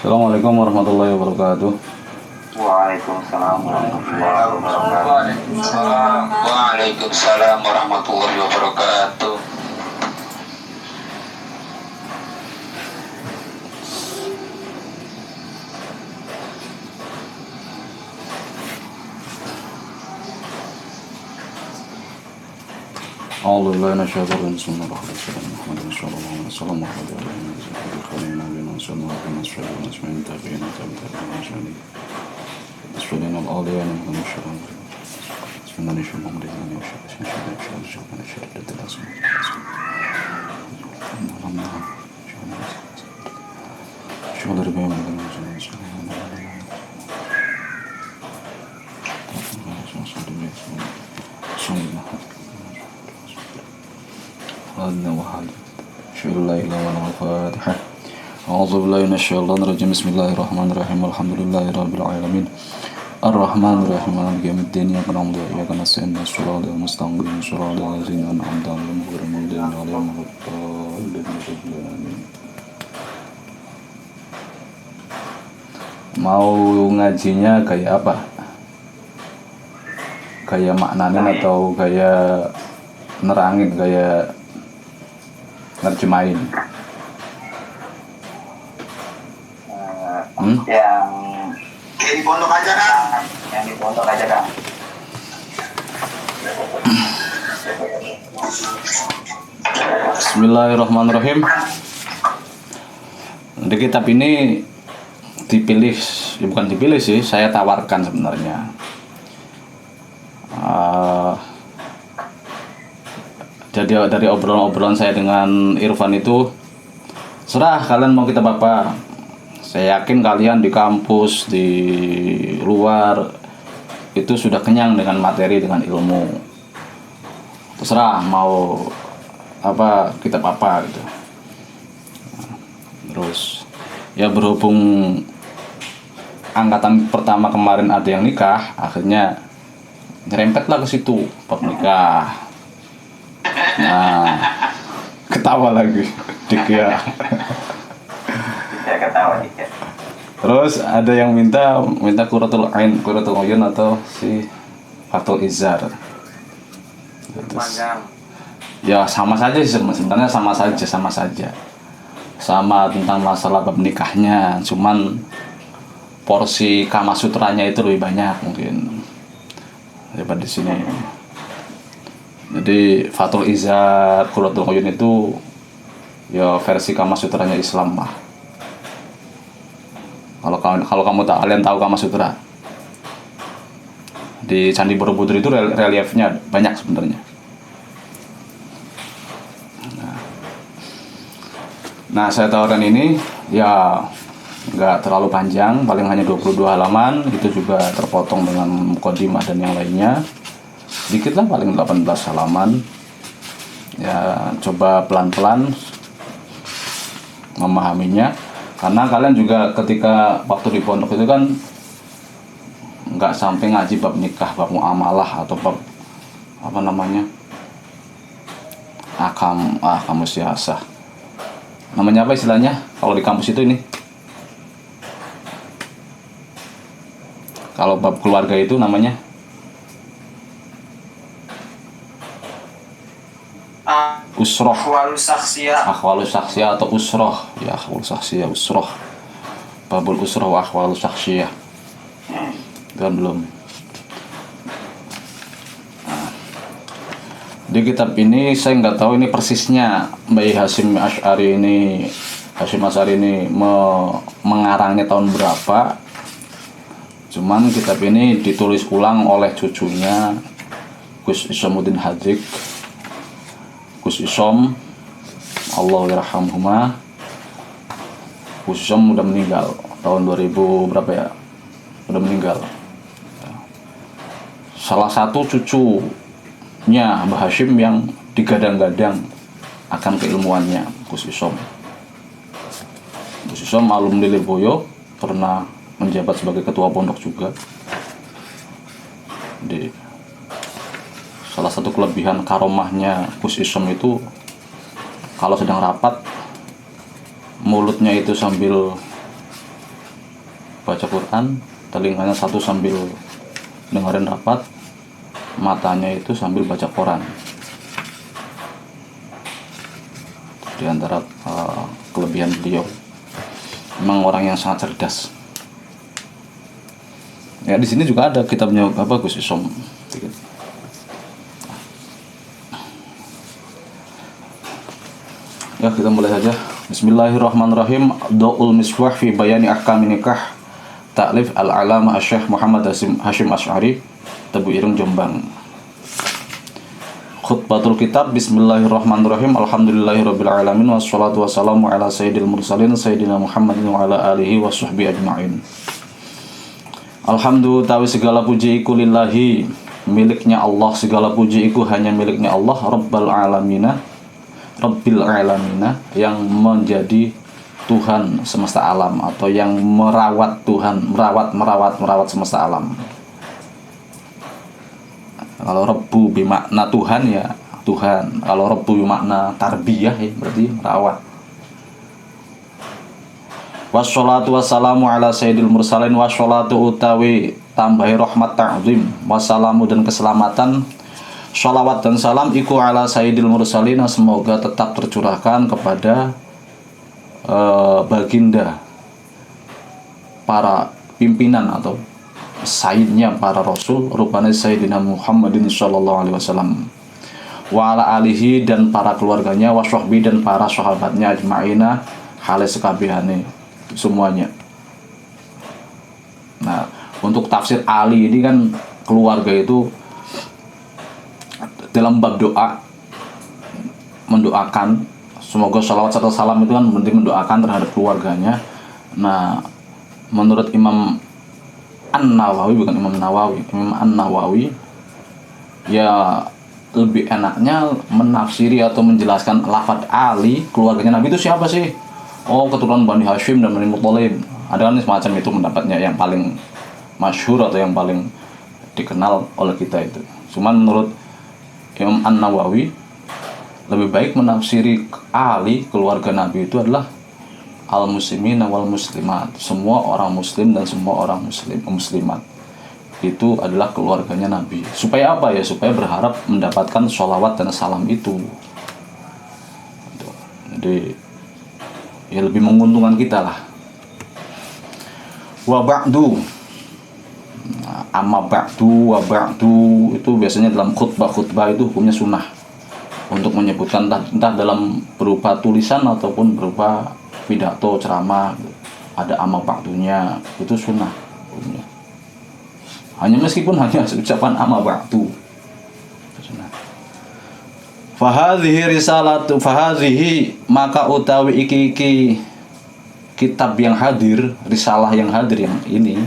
Assalamualaikum warahmatullahi wabarakatuh. Waalaikumsalam warahmatullahi wabarakatuh. Waalaikumsalam warahmatullahi wabarakatuh. A'udzu billahi minasyaitonir rajim. Bismillahirrahmanirrahim. Muhammadin sallallahu alaihi wasallam wa ala alihi wa sahbihi khalina bina sallallahu alaihi wasallam asma'in tabi'in tabi'in asfalin al-awliyan wa musyarran sunnan syuhum ridwan wa A'udzu billahi minasyaitonir rajim. Bismillahirrahmanirrahim. Alhamdulillahirabbil alamin. Ar-Rahmanir Rahim. Maliki yaumiddin. Iyyaka na'budu wa iyyaka nasta'in. Shiratal mustaqim. Shiratal ladzina an'amta 'alaihim ghairil maghdubi 'alaihim waladdallin. Mau ngajinya kayak apa? Kayak maknanin atau kayak nerangin, kayak nerjemahin? Yang di pondok aja kan? Yang di pondok aja kan? Bismillahirrahmanirrahim. Di kitab ini dipilih, ya bukan dipilih sih, saya tawarkan sebenarnya. Jadi dari obrolan saya dengan Irfan itu, serah kalian mau kitab apa. Saya yakin kalian di kampus, di luar itu sudah kenyang dengan materi, dengan ilmu. Terserah mau apa, kitab apa gitu. Terus ya berhubung angkatan pertama kemarin ada yang nikah, akhirnya nyerempetlah ke situ bab nikah. Nah, ketawa lagi dik ya. Saya ketawa dikit. Terus ada yang minta Qurratul Ain, Qurratul Uyun atau si Fathul Izzar. Panjang. Ya sama saja sih, sebenarnya sama saja. Sama tentang masalah bab nikahnya, cuman porsi Kama Sutranya itu lebih banyak mungkin daripada di sini. Jadi Fathul Izzar, Qurratul Uyun itu ya versi Kama Sutranya Islam lah. Kalau kalian tahu Kama Sutra, di Candi Borobudur itu reliefnya banyak sebenarnya. Nah, saya tawarkan ini ya nggak terlalu panjang, paling hanya 22 halaman. Itu juga terpotong dengan mukadimah dan yang lainnya. Sedikit lah, paling 18 halaman. Ya coba pelan-pelan memahaminya. Karena kalian juga ketika waktu di pondok itu kan nggak sampai ngaji bab nikah, bab muamalah atau bab apa namanya kamus siasah. Namanya apa istilahnya kalau di kampus itu ini? Kalau bab keluarga itu namanya usroh. Akhwalus saksiyah atau usroh. Ya, akhwalus saksiyah, usroh. Babul usroh wa akhwalus saksiyah. Kan belum. Nah, di kitab ini saya nggak tahu ini persisnya Mbak Hasyim Asy'ari ini mengarangnya tahun berapa. Cuman kitab ini ditulis ulang oleh cucunya Gus Isamuddin Hadzik, Gus Isom, Allah yarhamhuma. Gus Isom udah meninggal tahun 2000 berapa ya? Udah meninggal. Salah satu cucunya Mbah Hasyim yang digadang-gadang akan keilmuannya, Gus Isom. Gus Isom alumni Lirboyo, pernah menjabat sebagai ketua pondok juga. Salah satu kelebihan karomahnya Gus Isom itu kalau sedang rapat mulutnya itu sambil baca Quran, telinganya satu sambil dengerin rapat, matanya itu sambil baca Quran. Di antara kelebihan beliau, memang orang yang sangat cerdas. Ya di sini juga ada kitabnya Gus Isom. Ya kita mulai saja. Bismillahirrahmanirrahim. Do'ul miswah fi bayani ahkamin nikah. Ta'lif al-alama Syekh Muhammad Hashim Asy'ari, Tebu Ireng, Jombang. Khutbatul kitab. Bismillahirrahmanirrahim. Alhamdulillahirabbil alamin wassalatu wassalamu ala sayyidil mursalin sayyidina Muhammadin wa ala alihi wassuhbi ajma'in. Alhamdulillah, tawi segala puji iku lillahi, miliknya Allah, segala puji iku hanya miliknya Allah, Rabbil alamina, yang menjadi Tuhan semesta alam, atau yang merawat Tuhan, merawat semesta alam. Kalau Rabbu bermakna Tuhan, ya Tuhan. Kalau Rabbu bermakna tarbiyah, ya berarti merawat. Wassalatu wassalamu ala sayyidil mursalin. Wassalatu utawi tambahi rahmat ta'zim, wassalamu dan keselamatan, sholawat dan salam iku ala sayyidil mursalin, semoga tetap tercurahkan kepada baginda para pimpinan atau sayyidnya para rasul, rupanya sayyidina Muhammadin sallallahu alaihi wasallam, wa ala alihi dan para keluarganya, wa sahbi dan para sahabatnya, ajma'ina hale sekabehane semuanya. Nah, untuk tafsir Ali ini kan keluarga itu dalam bab doa mendoakan, semoga sholawat serta salam itu kan penting, mendoakan terhadap keluarganya. Nah, menurut Imam An-Nawawi, bukan Imam Nawawi, Imam An-Nawawi, ya lebih enaknya menafsiri atau menjelaskan lafaz Ali, keluarganya Nabi itu siapa sih? Oh, keturunan Bani Hashim dan Bani Muthalib. Ada kan semacam itu pendapatnya yang paling masyhur atau yang paling dikenal oleh kita itu. Cuman menurut Imam An-Nawawi, lebih baik menafsiri Ali, keluarga Nabi itu adalah al-muslimin wal muslimat, semua orang muslim dan semua orang muslimat itu adalah keluarganya Nabi. Supaya apa ya? Supaya berharap mendapatkan sholawat dan salam itu. Jadi ya lebih menguntungkan kita lah. Wa ba'du, amma ba'du, wa ba'du itu biasanya dalam khutbah itu hukumnya sunnah untuk menyebutkan entah dalam berupa tulisan ataupun berupa pidato, ceramah, ada amma ba'dunya, itu sunnah hukumnya. Hanya meskipun hanya ucapan amma ba'du. Fahadhihi risalatu, fahadhihi maka utawi iki kitab yang hadir, risalah yang hadir yang ini,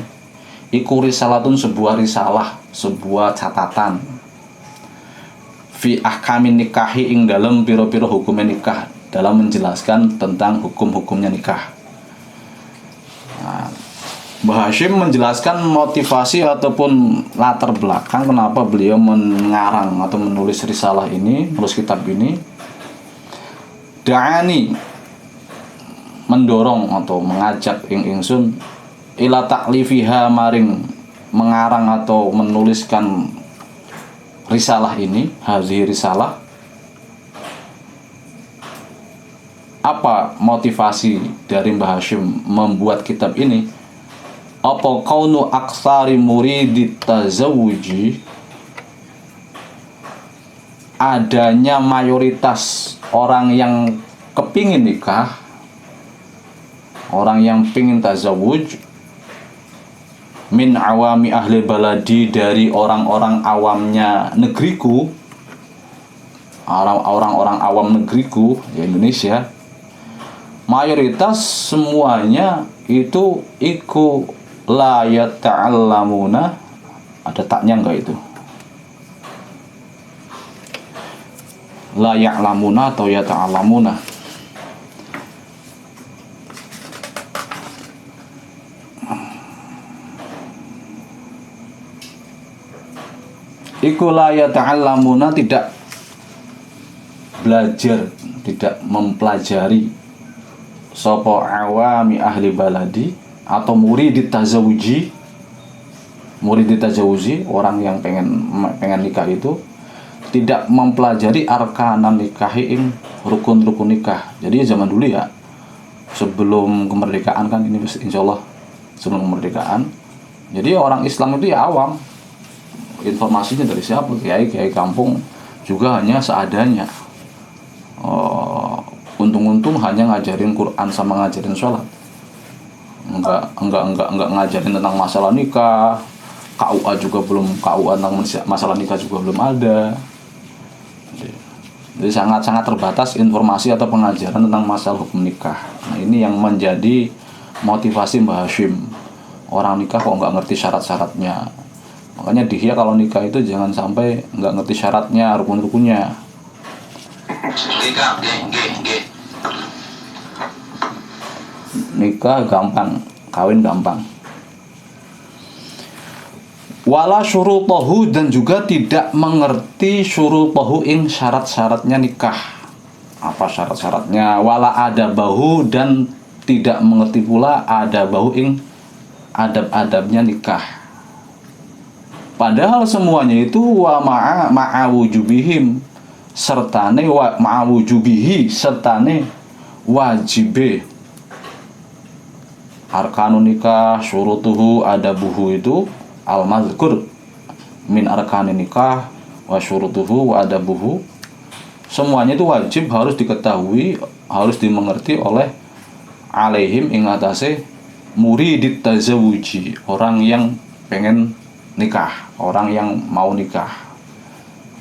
iku risalatun, sebuah risalah, sebuah catatan, fi ahkamin nikahi, ing dalam piro-piro hukumnya nikah, dalam menjelaskan tentang hukum-hukumnya nikah. Nah, Mbah Hashim menjelaskan motivasi ataupun latar belakang kenapa beliau mengarang atau menulis risalah ini, menulis kitab ini. Da'ani, mendorong atau mengajak ingsun ila ta'lifiha, maring mengarang atau menuliskan risalah ini, hadhihi risalah. Apa motivasi dari Mbah Hashim membuat kitab ini? Apa kaunu aksari muridit tazawuji, adanya mayoritas orang yang kepingin nikah, orang yang pingin tazawuj, min awami ahli baladi, dari orang-orang awamnya negeriku, orang-orang awam negeriku di Indonesia, mayoritas semuanya itu iku la yata'allamuna, ada taknya enggak itu? La ya'lamuna atau yata'allamuna. Iku la yata'allamuna, tidak belajar, tidak mempelajari, sapa awami ahli baladi, atau murid tazawuji, orang yang pengen nikah itu tidak mempelajari arkanan nikahi ing rukun-rukun nikah. Jadi zaman dulu ya, sebelum kemerdekaan kan, ini insya Allah sebelum kemerdekaan, jadi orang Islam itu ya awam, informasinya dari siapa, kiai kampung juga hanya seadanya. Untung-untung hanya ngajarin Quran sama ngajarin sholat, enggak ngajarin tentang masalah nikah. KUA juga belum, KUA tentang masalah nikah juga belum ada. Jadi sangat terbatas informasi atau pengajaran tentang masalah hukum nikah. Nah, ini yang menjadi motivasi Mbah Hashim. Orang nikah kok nggak ngerti syarat-syaratnya. Makanya dia kalau nikah itu jangan sampai nggak ngerti syaratnya, rukun-rukunnya. Nikah gampang, kawin gampang. Wala syurutohu, dan juga tidak mengerti syurutohu ing syarat-syaratnya nikah. Apa syarat-syaratnya? Wala adabahu, dan tidak mengerti pula adabahu ing adab-adabnya nikah. Padahal semuanya itu wa ma'awujubihim, sertane wa ma'awujubihi, sertane wajibe arkanun nikah, syurutuhu, adabuhu itu al-mazkur min arkanin nikah wa syurutuhu wa adabuhu, semuanya itu wajib, harus diketahui, harus dimengerti oleh alaihim ing atase muridit tazawuji, orang yang pengen nikah, orang yang mau nikah.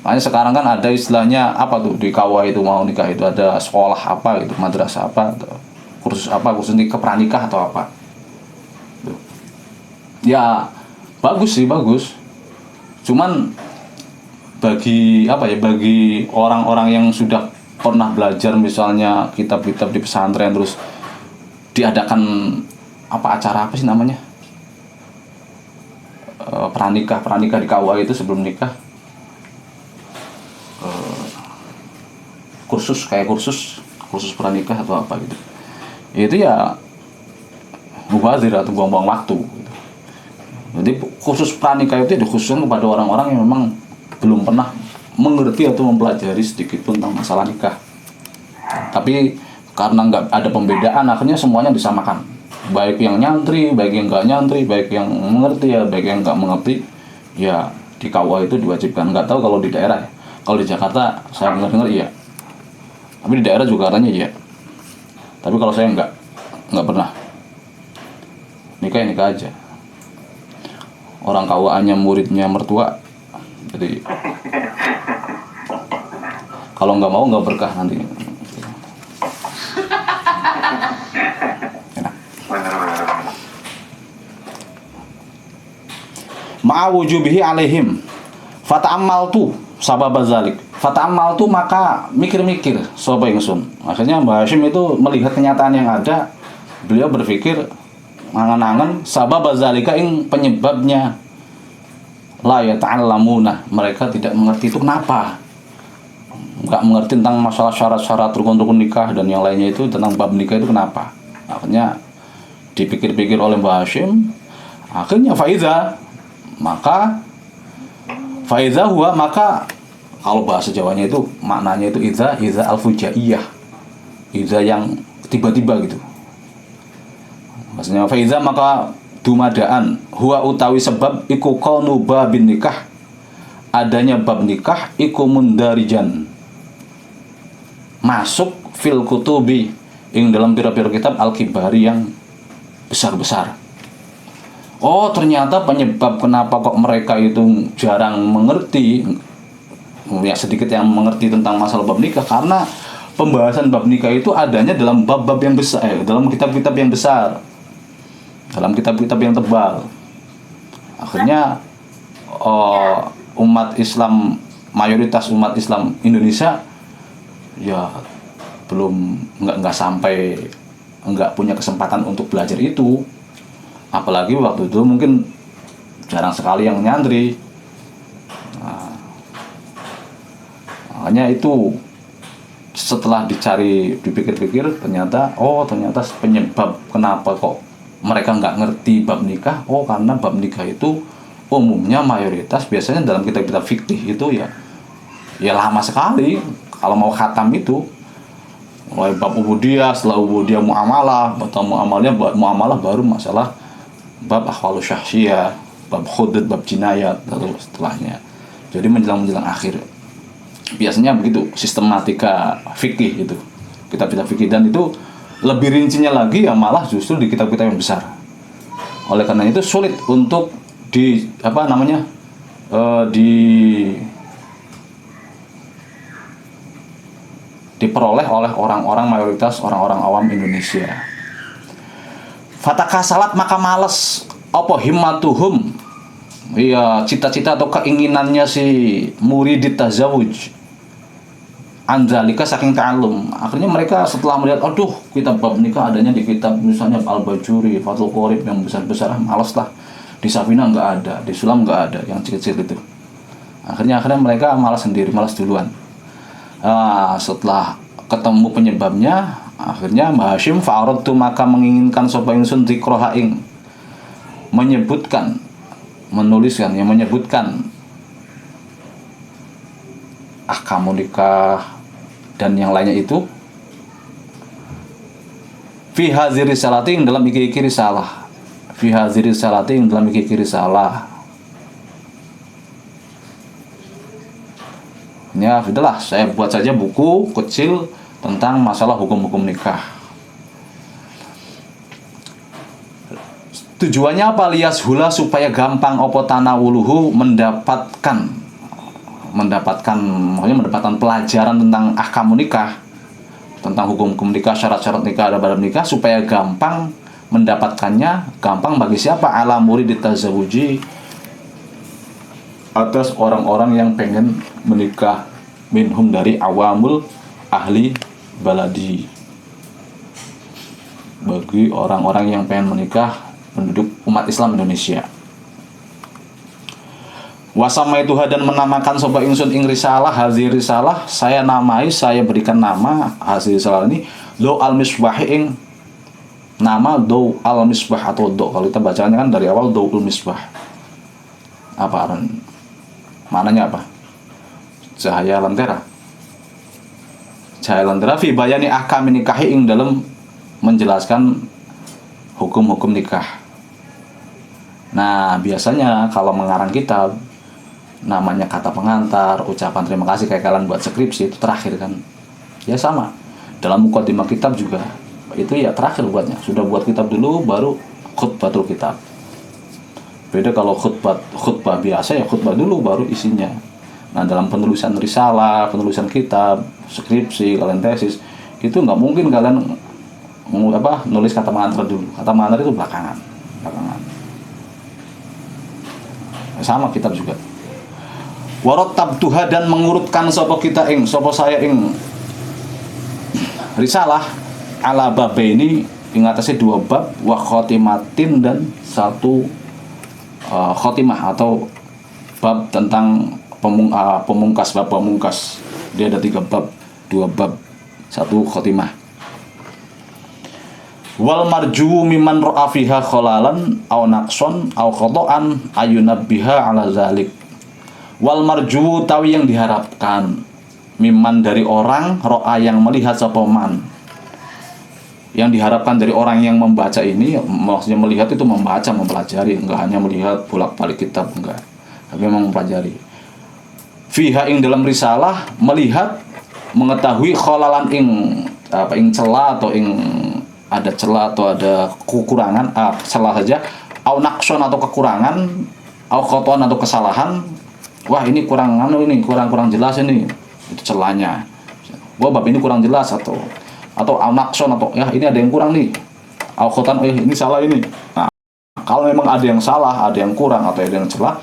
Makanya sekarang kan ada istilahnya apa tuh di KUA itu, mau nikah itu ada sekolah apa gitu, madrasah apa, kursus apa, kursus nikah pranikah atau apa. Ya bagus sih, bagus. Cuman bagi bagi orang-orang yang sudah pernah belajar misalnya kitab-kitab di pesantren, terus diadakan acara apa sih namanya, pranikah di KUA itu sebelum nikah, kursus pranikah atau apa gitu, itu ya mubazir atau buang-buang waktu gitu. Jadi khusus pranikah itu dikhususkan kepada orang-orang yang memang belum pernah mengerti atau mempelajari sedikit pun tentang masalah nikah. Tapi karena nggak ada pembedaan, akhirnya semuanya disamakan, baik yang nyantri, baik yang nggak nyantri, baik yang mengerti ya, baik yang nggak mengerti ya, di KUA itu diwajibkan. Nggak tahu kalau di daerah ya. Kalau di Jakarta saya dengar iya, tapi di daerah juga katanya iya. Tapi kalau saya nggak pernah. Nikah aja. Orang KUA-nya muridnya mertua, jadi kalau nggak mau nggak berkah nanti. Enak. Ma'awujubihi alaihim fata'ammaltu sababazalik. Fata'ammaltu, maka mikir-mikir sapa ingsun. Akhirnya Mbah Hashim itu melihat kenyataan yang ada, beliau berpikir angan-angan sababazalika ing penyebabnya, la yata'allamuna, mereka tidak mengerti itu kenapa, nggak mengerti tentang masalah syarat-syarat rukun-rukun nikah dan yang lainnya itu, tentang bab nikah itu kenapa. Akhirnya dipikir-pikir oleh Mbah Hashim, akhirnya faiza huwa, maka kalau bahasa Jawanya itu maknanya itu iza al-fujaiyah, iza yang tiba-tiba gitu. Maksudnya faiza, maka dumadaan, huwa utawi sebab iku qaunu babin nikah, adanya bab nikah, iku mundarijan, masuk fil kutubi ing dalam pira-pira kitab al-kibari yang besar-besar. Oh, ternyata penyebab kenapa kok mereka itu jarang mengerti, ya sedikit yang mengerti tentang masalah bab nikah, karena pembahasan bab nikah itu adanya dalam bab-bab yang besar, dalam kitab-kitab yang besar, dalam kitab-kitab yang tebal. Akhirnya umat Islam, mayoritas umat Islam Indonesia ya belum nggak sampai, nggak punya kesempatan untuk belajar itu. Apalagi waktu itu mungkin jarang sekali yang nyantri. Nah, makanya itu setelah dipikir-pikir ternyata penyebab kenapa kok mereka nggak ngerti bab nikah. Oh, karena bab nikah itu umumnya mayoritas biasanya dalam kitab-kitab fikih itu ya lama sekali. Kalau mau khatam itu mulai bab ubudiyah, setelah ubudiyah muamalah, atau muamalah baru masalah bab ahwalus syahsiyah, bab hudud, bab jinayat, lalu setelahnya. Jadi menjelang akhir biasanya begitu sistematika fikih itu, kitab-kitab fikih. Dan itu lebih rincinya lagi ya malah justru di kitab-kitab yang besar. Oleh karena itu sulit untuk diperoleh oleh orang-orang mayoritas orang-orang awam Indonesia. Fatakasalat maka males apa himmatuhum, iya cita-cita atau keinginannya si muridit tazawuj anzalika saking ta'allum. Akhirnya mereka setelah melihat, aduh kitab bab nikah adanya di kitab misalnya Al-Bajuri, Fathul Qorib yang besar-besar, males lah. Di Safina nggak ada, di Sulam nggak ada, yang kecil-kecil itu. Akhirnya mereka malas sendiri, malas duluan. Setelah ketemu penyebabnya, akhirnya Mbah Hashim fa'aradtu maka menginginkan sapa ingsun dzikra ing menyebutkan ahkamu nikah dan yang lainnya itu fi hadziri salati dalam iki risalah, fi hadziri salati dalam iki risalah. Ya, sudahlah, saya buat saja buku kecil tentang masalah hukum-hukum nikah. Tujuannya apa? Lias hula supaya gampang opo tanawuluhu mendapatkan pelajaran tentang ahkamu nikah, tentang hukum-hukum nikah, syarat-syarat nikah, adab-adab nikah, supaya gampang mendapatkannya. Gampang bagi siapa? Ala murid tazawuji, atas orang-orang yang pengen menikah, minhum dari awamul ahli baladi, bagi orang-orang yang pengen menikah penduduk umat Islam Indonesia. Wasama itu dan menamakan sobat ingsun ing risalah, hazi risalah saya berikan nama hazi risalah ini do al misbah ing nama do al misbah, atau do kalau kita bacanya kan dari awal do al misbah. Apa maknanya apa? Cahaya lentera fi bayani ahkam nikahi ing dalam menjelaskan hukum-hukum nikah. Nah, biasanya kalau mengarang kitab namanya kata pengantar, ucapan terima kasih, kayak kalian buat skripsi itu terakhir kan. Ya sama. Dalam mukadimah kitab juga itu ya terakhir buatnya. Sudah buat kitab dulu baru khutbatul kitab. Beda kalau khutbah biasa ya khutbah dulu baru isinya. Nah, dalam penulisan risalah, penulisan kitab, skripsi, kalian tesis, itu nggak mungkin kalian nulis kata pengantar dulu. Kata pengantar itu belakangan. Sama kitab juga. Warattabtuha dan mengurutkan sapa saya ing risalah ala babaini ing atase 2 bab wa khotimatin dan 1 khotimah atau bab tentang pemungkas, bab pemungkas. Dia ada 3 bab, 2 bab, 1 khotimah. Wal marju mimman ra'a fiha khalalan aw naqson aw khata'an ayunabbiha ala zalik. Wal marju tawi yang diharapkan mimman dari orang ro'a yang melihat sapoman. Yang diharapkan dari orang yang membaca ini, maksudnya melihat itu membaca, mempelajari, enggak hanya melihat bolak-balik kitab, enggak, tapi memang mempelajari. Fiha ing dalam risalah melihat, mengetahui khalalan ing celah atau ing ada celah atau ada kekurangan, celah saja, au naqson atau kekurangan, au khoton atau kesalahan. Wah, ini kurang jelas ini, itu celahnya. Wah, bab ini kurang jelas atau al-naqson atau ya ini ada yang kurang nih. Al-khotan, ini salah ini. Nah, kalau memang ada yang salah, ada yang kurang atau ada yang celah,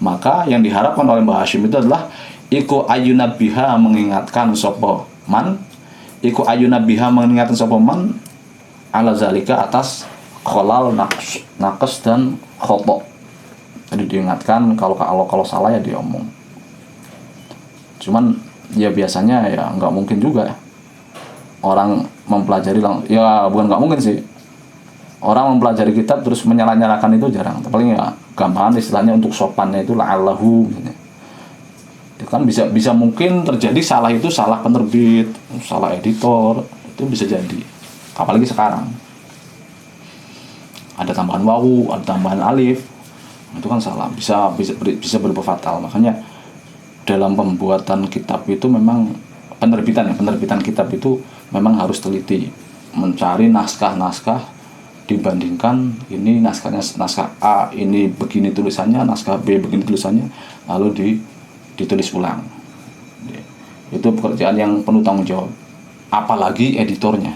maka yang diharapkan oleh Mbah Hashim itu adalah iku ayunabiha mengingatkan sapa man, ala zalika atas kholal, naqs dan khoto. Jadi diingatkan kalau salah ya diomong. Cuman ya biasanya ya nggak mungkin juga orang mempelajari ya bukan nggak mungkin sih. Orang mempelajari kitab terus menyalah-nyalahkan itu jarang. Paling ya gampangan istilahnya untuk sopannya itu la'allahu gitu. Itu kan bisa mungkin terjadi salah itu salah penerbit, salah editor, itu bisa jadi. Apalagi sekarang. Ada tambahan wawu, ada tambahan alif. Itu kan salah, bisa berupa fatal. Makanya dalam pembuatan kitab itu memang penerbitan kitab itu memang harus teliti, mencari naskah-naskah, dibandingkan ini naskah A ini begini tulisannya, naskah B begini tulisannya, lalu ditulis ulang. Itu pekerjaan yang penuh tanggung jawab. Apalagi editornya.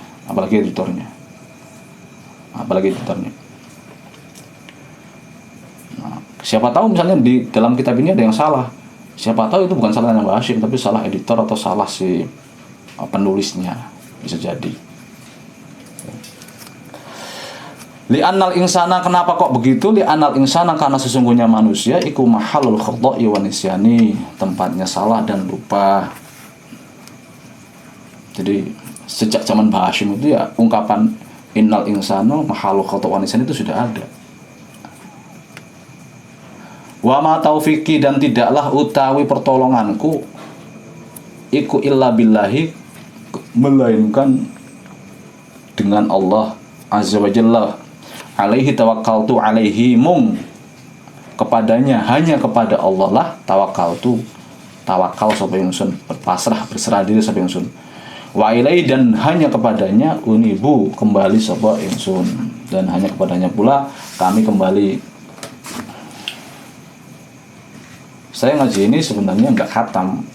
Nah, siapa tahu misalnya di dalam kitab ini ada yang salah. Siapa tahu itu bukan salahnya Mbak Hashim, tapi salah editor atau salah si penulisnya, bisa jadi. Li'annal insana, kenapa kok begitu? Li'annal insana, karena sesungguhnya manusia iku mahalul khata'i wa nisyani, tempatnya salah dan lupa. Jadi sejak zaman Mbah Hashim itu ya ungkapan innal insana mahalul khata'i wa nisyani itu sudah ada. Wa ma taufiki, dan tidaklah utawi pertolonganku iku illa billahi, melainkan dengan Allah azza wa jalla. Alaihi tawakkaltu, alaihi mung, kepadanya, hanya kepada Allah lah tawakkaltu, tawakal sapa ingsun, berserah diri sapa ingsun. Wa ilaihi, dan hanya kepadanya unibu, kembali sapa ingsun, dan hanya kepadanya pula kami kembali. Saya ngaji ini sebenarnya nggak khatam.